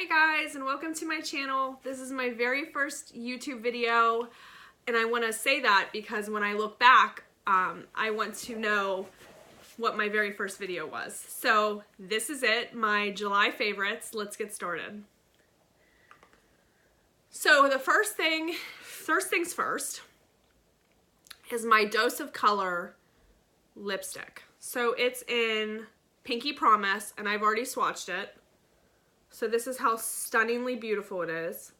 Hi guys, and welcome to my channel. This is my very first YouTube video, and I want to say that because when I look back, I want to know what my very first video was. So this is it, my July favorites. Let's get started. So the first things first, is my Dose of Color lipstick. So it's in Pinky Promise, and I've already swatched it. So this is how stunningly beautiful it is.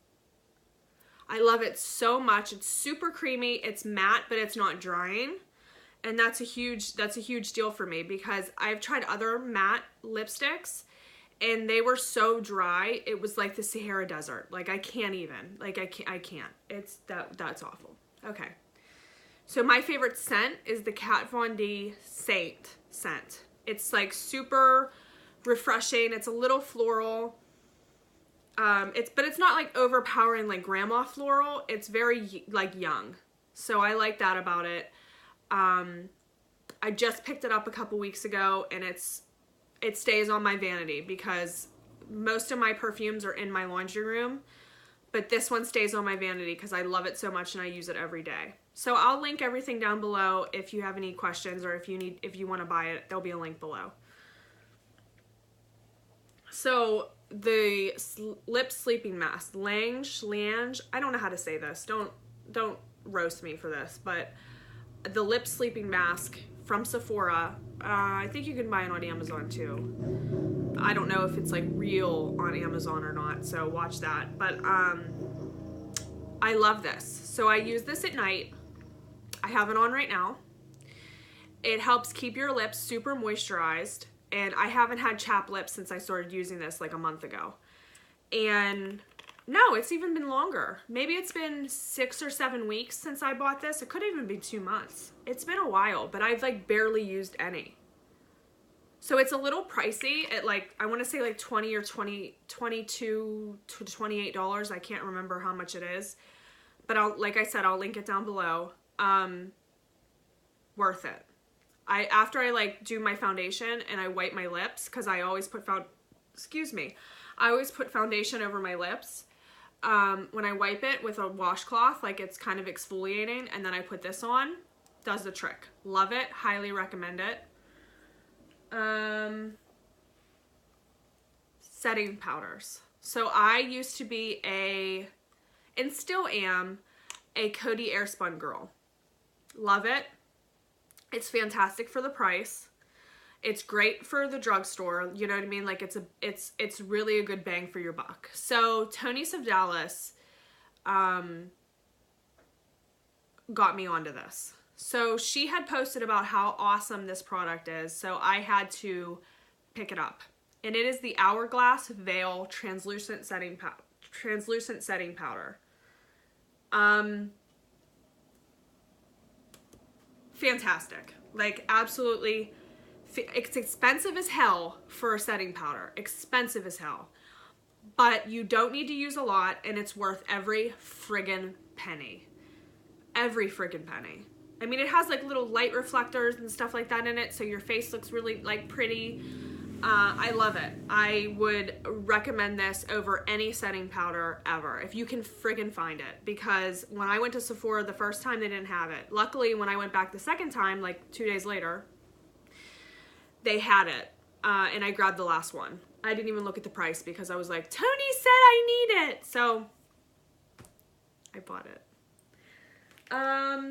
I love it so much. It's super creamy. It's matte, but it's not drying. And that's a huge deal for me because I've tried other matte lipsticks and they were so dry. It was like the Sahara Desert. Like I can't even. Like I can't. That's awful. Okay. So my favorite scent is the Kat Von D Saint scent. It's like super refreshing. It's a little floral. But it's not like overpowering like grandma floral. It's very like young. So I like that about it. I just picked it up a couple weeks ago and it stays on my vanity because most of my perfumes are in my laundry room, but this one stays on my vanity because I love it so much and I use it every day. So I'll link everything down below if you have any questions or if you want to buy it, there'll be a link below. So the lip sleeping mask, Lange, I don't know how to say this. Don't roast me for this, but the lip sleeping mask from Sephora, I think you can buy it on Amazon too. I don't know if it's like real on Amazon or not, so watch that. But I love this. So I use this at night. I have it on right now. It helps keep your lips super moisturized. And I haven't had chapped lips since I started using this like a month ago. And no, it's even been longer. Maybe it's been 6 or 7 weeks since I bought this. It could even be 2 months. It's been a while, but I've like barely used any. So it's a little pricey at like, I want to say like $22 to $28. I can't remember how much it is. But like I said, I'll link it down below. Worth it. After I like do my foundation and I wipe my lips, because I always put I always put foundation over my lips. When I wipe it with a washcloth, like it's kind of exfoliating, and then I put this on, does the trick. Love it, highly recommend it. Setting powders. So I used to be and still am, a Coty Airspun girl. Love it. It's fantastic for the price. It's great for the drugstore. You know what I mean? Like it's really a good bang for your buck. So Tony Sevdalis got me onto this. So she had posted about how awesome this product is. So I had to pick it up. And it is the Hourglass Veil Translucent Setting Powder. Fantastic. Like absolutely, it's expensive as hell for a setting powder. Expensive as hell. But you don't need to use a lot and it's worth every friggin' penny. Every friggin' penny. I mean, it has like little light reflectors and stuff like that in it, so your face looks really like pretty. I love it. I would recommend this over any setting powder ever, if you can friggin' find it, because when I went to Sephora the first time, they didn't have it. Luckily, when I went back the second time, like 2 days later, they had it, and I grabbed the last one. I didn't even look at the price because I was like, Tony said I need it, so I bought it.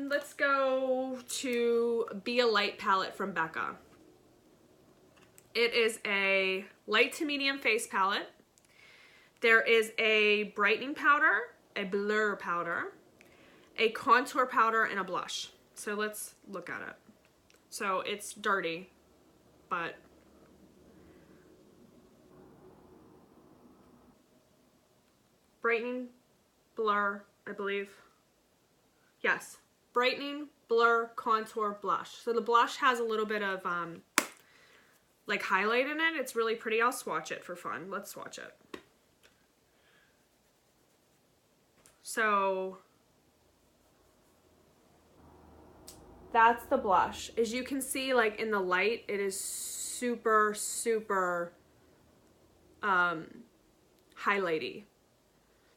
Let's go to Be a Light palette from Becca. It is a light to medium face palette. There is a brightening powder, a blur powder, a contour powder, and a blush. So let's look at it. So it's dirty, but brightening, blur, I believe. Yes, brightening, blur, contour, blush. So the blush has a little bit of like highlight in it. It's really pretty. I'll swatch it for fun. Let's swatch it. So that's the blush. As you can see, like in the light, it is super highlighty.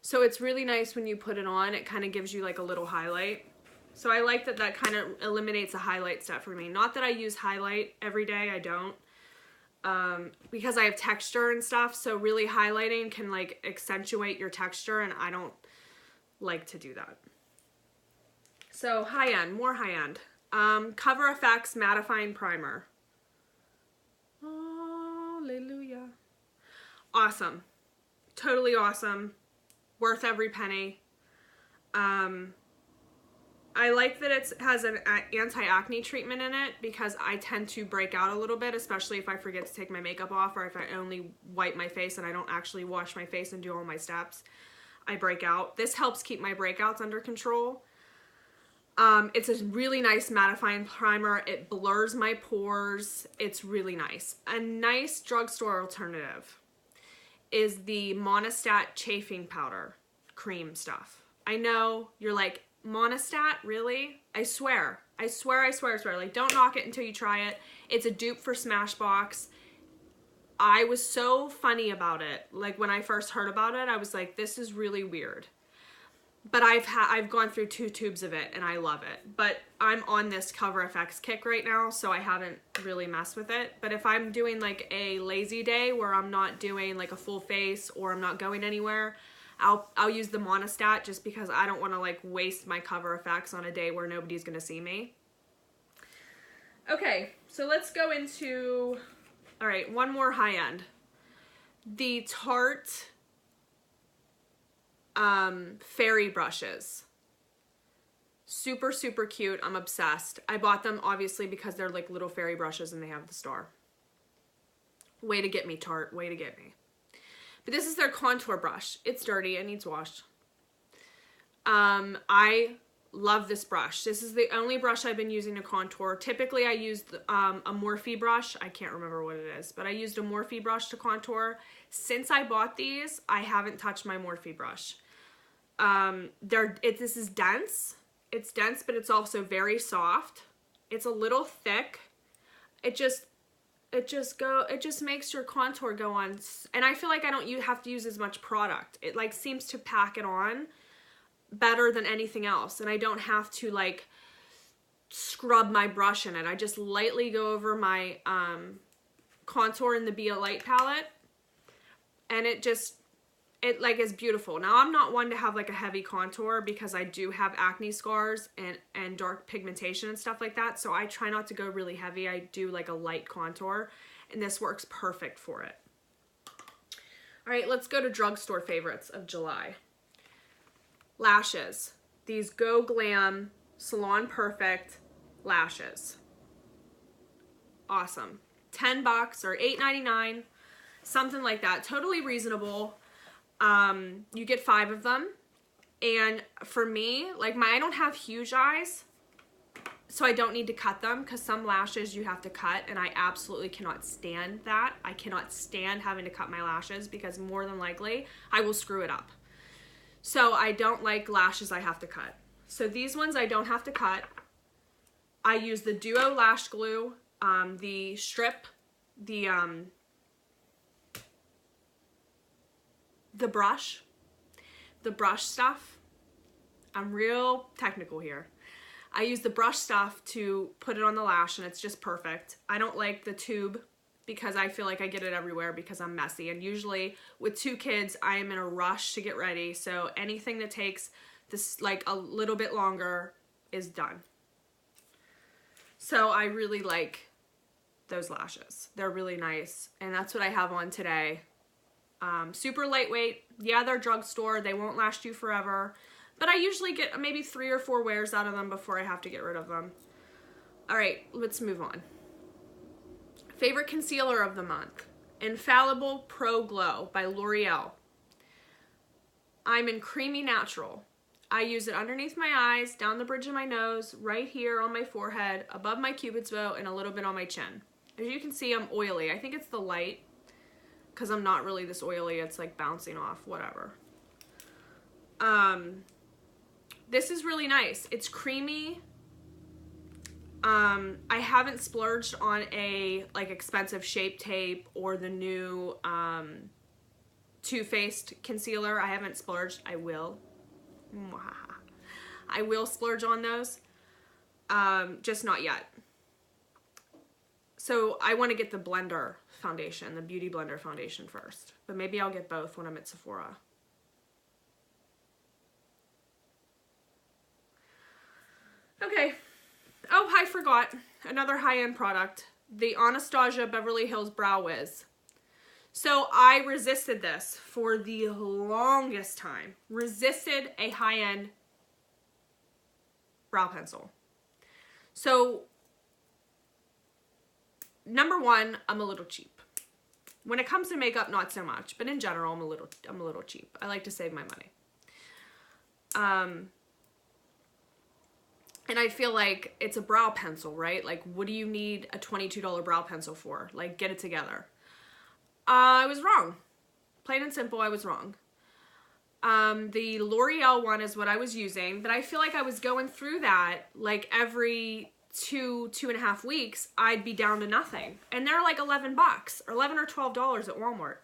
So it's really nice when you put it on, it kind of gives you like a little highlight. So I like that that kind of eliminates a highlight step for me. Not that I use highlight every day, I don't. Because I have texture and stuff, so really highlighting can like accentuate your texture, and I don't like to do that. So high end, more high end. Cover FX Mattifying Primer. Hallelujah. Awesome. Totally awesome. Worth every penny. I like that it has an anti-acne treatment in it because I tend to break out a little bit, especially if I forget to take my makeup off or if I only wipe my face and I don't actually wash my face and do all my steps. I break out. This helps keep my breakouts under control. It's a really nice mattifying primer. It blurs my pores. It's really nice. A nice drugstore alternative is the Monistat chafing powder cream stuff. I know you're like, Monistat, really? I swear. Like, don't knock it until you try it. It's a dupe for Smashbox. I was so funny about it. Like, when I first heard about it, I was like, this is really weird. But I've gone through 2 tubes of it, and I love it. But I'm on this Cover FX kick right now, so I haven't really messed with it. But if I'm doing, like, a lazy day where I'm not doing, like, a full face or I'm not going anywhere, I'll use the Monistat just because I don't want to like waste my Cover FX on a day where nobody's going to see me. Okay, so let's go into, all right, one more high end. The Tarte fairy brushes. Super, super cute. I'm obsessed. I bought them obviously because they're like little fairy brushes and they have the star. Way to get me, Tarte. Way to get me. But this is their contour brush. It's dirty. It needs washed. I love this brush. This is the only brush I've been using to contour. Typically, I used a Morphe brush. I can't remember what it is, but I used a Morphe brush to contour. Since I bought these, I haven't touched my Morphe brush. This is dense. It's dense, but it's also very soft. It's a little thick. It just makes your contour go on, and I feel like I don't have to use as much product. It like seems to pack it on better than anything else, and I don't have to like scrub my brush in it. I just lightly go over my contour in the Be a Light palette, and it like is beautiful. Now I'm not one to have like a heavy contour because I do have acne scars and dark pigmentation and stuff like that, so I try not to go really heavy. I do like a light contour, and this works perfect for it. All right, let's go to drugstore favorites of July. Lashes. These Go Glam Salon Perfect lashes. Awesome. $10 or $8.99, something like that. Totally reasonable. You get 5 of them, and for me, like I don't have huge eyes, so I don't need to cut them because some lashes you have to cut, and I absolutely cannot stand that. I cannot stand having to cut my lashes because more than likely I will screw it up. So I don't like lashes I have to cut. So these ones I don't have to cut. I use the Duo Lash Glue, the strip, the brush stuff. I'm real technical here. I use the brush stuff to put it on the lash, and it's just perfect. I don't like the tube because I feel like I get it everywhere because I'm messy, and usually with 2 kids I am in a rush to get ready, so anything that takes this like a little bit longer is done. So I really like those lashes. They're really nice, and that's what I have on today. Super lightweight. Yeah, they're drugstore. They won't last you forever. But I usually get maybe 3 or 4 wears out of them before I have to get rid of them. All right, let's move on. Favorite concealer of the month. Infallible Pro Glow by L'Oreal. I'm in Creamy Natural. I use it underneath my eyes, down the bridge of my nose, right here on my forehead, above my cupid's bow, and a little bit on my chin. As you can see, I'm oily. I think it's the light, because I'm not really this oily. It's like bouncing off, whatever. This is really nice. It's creamy. I haven't splurged on a like expensive Shape Tape or the new Too Faced concealer. I haven't splurged. I will. I will splurge on those. Just not yet. So I want to get the blender foundation, the Beauty Blender foundation first. But maybe I'll get both when I'm at Sephora. Okay. Oh, I forgot. Another high-end product. The Anastasia Beverly Hills Brow Wiz. So I resisted this for the longest time. Resisted a high-end brow pencil. So, number one, I'm a little cheap. When it comes to makeup, not so much. But in general, I'm a little cheap. I like to save my money. And I feel like it's a brow pencil, right? Like, what do you need a $22 brow pencil for? Like, get it together. I was wrong. Plain and simple, I was wrong. The L'Oreal one is what I was using, but I feel like I was going through that, like, every 2.5 weeks, I'd be down to nothing. And they're like $11 or $11 or $12 at Walmart.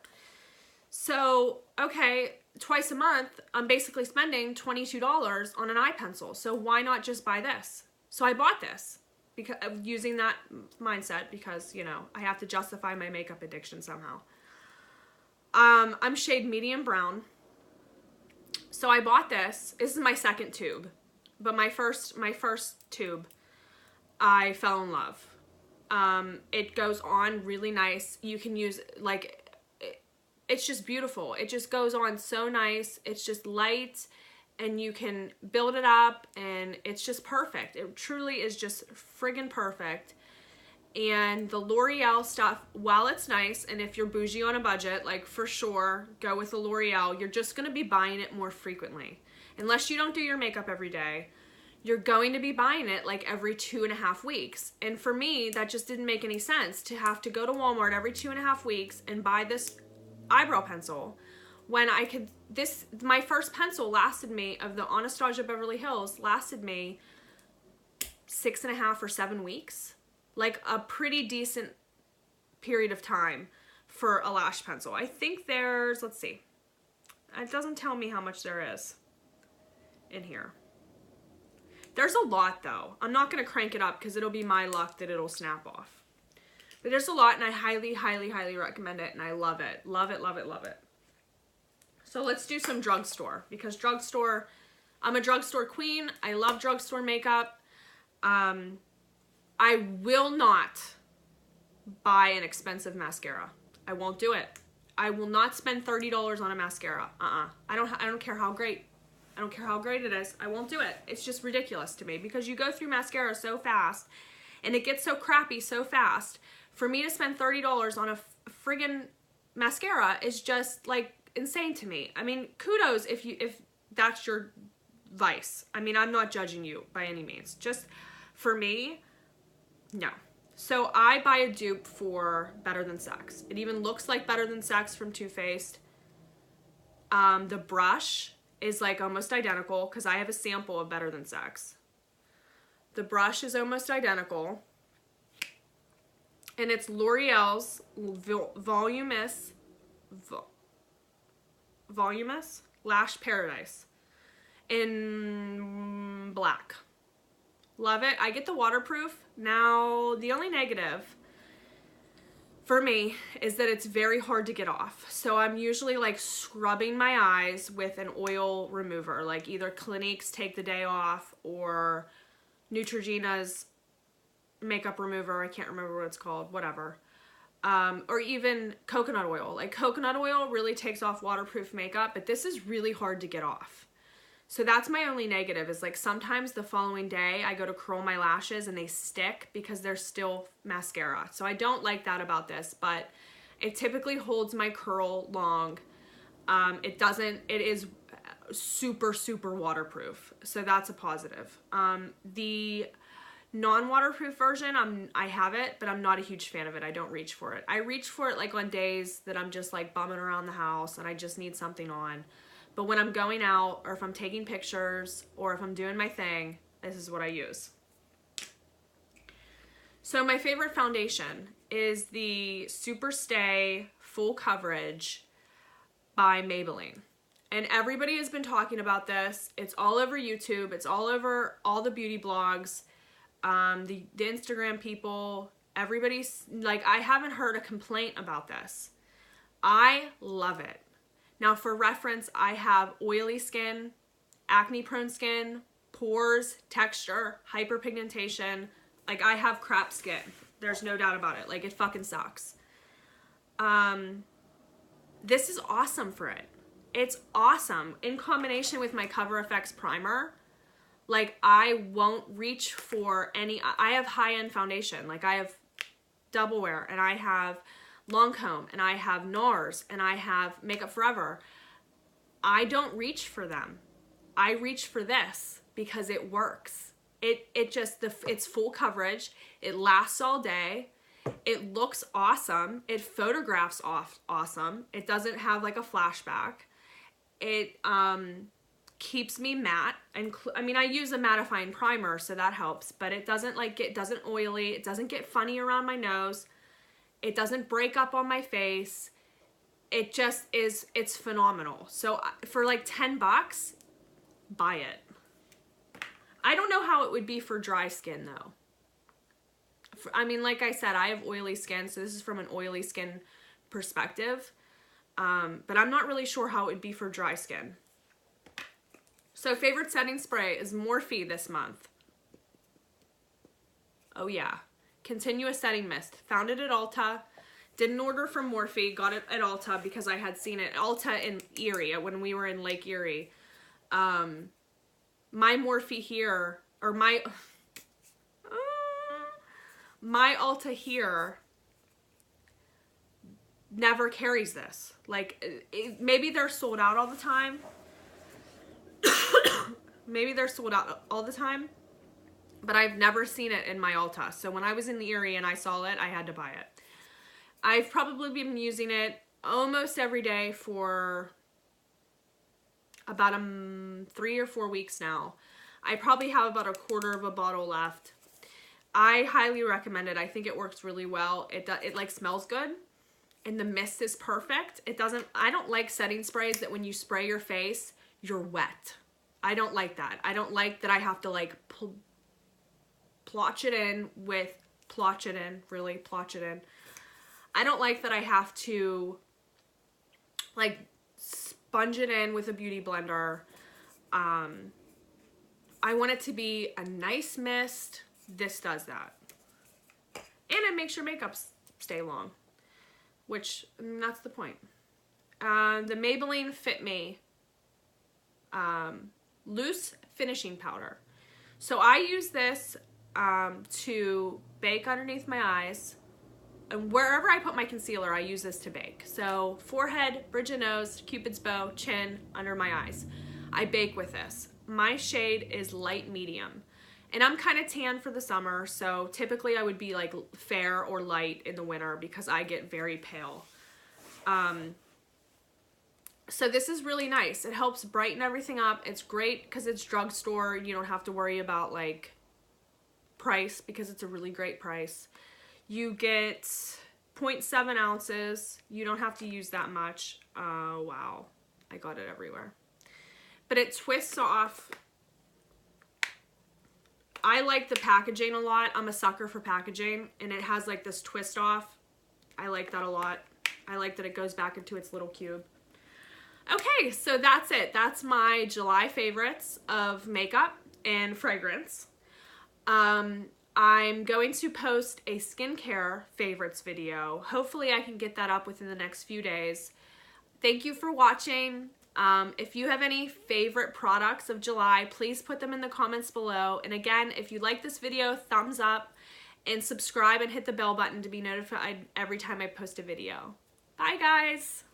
So, okay, twice a month, I'm basically spending $22 on an eye pencil. So why not just buy this? So I bought this because using that mindset because, you know, I have to justify my makeup addiction somehow. I'm shade medium brown. So I bought this. This is my second tube. But my first tube, I fell in love. It goes on really nice. You can use, like, it's just beautiful. It just goes on so nice. It's just light and you can build it up and it's just perfect. It truly is just friggin' perfect. And the L'Oreal stuff, while it's nice, and if you're bougie on a budget, like for sure, go with the L'Oreal, you're just gonna be buying it more frequently. Unless you don't do your makeup every day, you're going to be buying it like every 2.5 weeks. And for me, that just didn't make any sense to have to go to Walmart every 2.5 weeks and buy this eyebrow pencil when I could, my first pencil lasted me, of the Anastasia Beverly Hills, lasted me 6.5 or 7 weeks. Like a pretty decent period of time for a lash pencil. I think there's, let's see. It doesn't tell me how much there is in here. There's a lot though. I'm not gonna crank it up because it'll be my luck that it'll snap off. But there's a lot and I highly, highly, highly recommend it and I love it. Love it, love it, love it. So let's do some drugstore because drugstore, I'm a drugstore queen. I love drugstore makeup. I will not buy an expensive mascara. I won't do it. I will not spend $30 on a mascara. I don't care how great. I don't care how great it is. I won't do it. It's just ridiculous to me because you go through mascara so fast and it gets so crappy so fast. For me to spend $30 on a friggin' mascara is just like insane to me. I mean, kudos if that's your vice. I mean, I'm not judging you by any means. Just for me, no. So I buy a dupe for Better Than Sex. It even looks like Better Than Sex from Too Faced. The brush is like almost identical because I have a sample of Better Than Sex. The brush is almost identical. And it's L'Oreal's Voluminous Lash Paradise in black. Love it. I get the waterproof. Now, the only negative for me is that it's very hard to get off. So I'm usually like scrubbing my eyes with an oil remover, like either Clinique's Take the Day Off or Neutrogena's makeup remover. I can't remember what it's called, whatever. Or even coconut oil. Like coconut oil really takes off waterproof makeup, but this is really hard to get off. So that's my only negative is like sometimes the following day I go to curl my lashes and they stick because they're still mascara. So I don't like that about this, but it typically holds my curl long. It is super, super waterproof. So that's a positive. The non-waterproof version, I have it, but I'm not a huge fan of it. I don't reach for it. I reach for it like on days that I'm just like bumming around the house and I just need something on. But when I'm going out or if I'm taking pictures or if I'm doing my thing, this is what I use. So my favorite foundation is the Superstay Full Coverage by Maybelline. And everybody has been talking about this. It's all over YouTube. It's all over all the beauty blogs, the Instagram people. Everybody's like, I haven't heard a complaint about this. I love it. Now for reference, I have oily skin, acne prone skin, pores, texture, hyperpigmentation. Like I have crap skin. There's no doubt about it. Like it fucking sucks. This is awesome for it. It's awesome in combination with my Cover FX primer. Like I won't reach for any, I have high-end foundation. Like I have Double Wear and I have Lancome and I have NARS and I have Makeup Forever. I don't reach for them. I reach for this because it works. It's full coverage. It lasts all day. It looks awesome. It photographs awesome. It doesn't have like a flashback. It keeps me matte, and I mean I use a mattifying primer, so that helps, but it doesn't doesn't oily, it doesn't get funny around my nose, it doesn't break up on my face. It just is, it's phenomenal. So for like 10 bucks, buy it. I don't know how it would be for dry skin though. I mean, like I said, I have oily skin, so this is from an oily skin perspective. But I'm not really sure how it would be for dry skin. So favorite setting spray is Morphe this month. Oh yeah. Continuous Setting Mist. Found it at Ulta. Didn't order from Morphe. Got it at Ulta because I had seen it at Ulta in Erie when we were in Lake Erie. My Morphe here, or my Ulta here never carries this. Like, maybe they're sold out all the time. Maybe they're sold out all the time, but I've never seen it in my Ulta. So when I was in the Erie and I saw it, I had to buy it. I've probably been using it almost every day for about 3 or 4 weeks now. I probably have about a quarter of a bottle left. I highly recommend it. I think it works really well. It like smells good. And the mist is perfect. I don't like setting sprays that when you spray your face, you're wet. I don't like that. I don't like that I have to like plotch it in. I don't like that I have to like sponge it in with a beauty blender. I want it to be a nice mist. This does that. And it makes your makeup stay long, which that's the point. The Maybelline Fit Me Loose Finishing Powder. So I use this to bake underneath my eyes. And wherever I put my concealer, I use this to bake. So forehead, bridge of nose, Cupid's bow, chin, under my eyes. I bake with this. My shade is light medium. And I'm kind of tan for the summer, so typically I would be like fair or light in the winter because I get very pale. So this is really nice. It helps brighten everything up. It's great because it's drugstore. You don't have to worry about like price because it's a really great price. You get 0.7 ounces. You don't have to use that much. Wow, I got it everywhere. But it twists off. I like the packaging a lot. I'm a sucker for packaging, and it has like this twist off. I like that a lot. I like that it goes back into its little cube. Okay, so that's it. That's my July favorites of makeup and fragrance. I'm going to post a skincare favorites video. Hopefully I can get that up within the next few days. Thank you for watching. If you have any favorite products of July, please put them in the comments below. And again, if you like this video, thumbs up and subscribe and hit the bell button to be notified every time I post a video. Bye guys!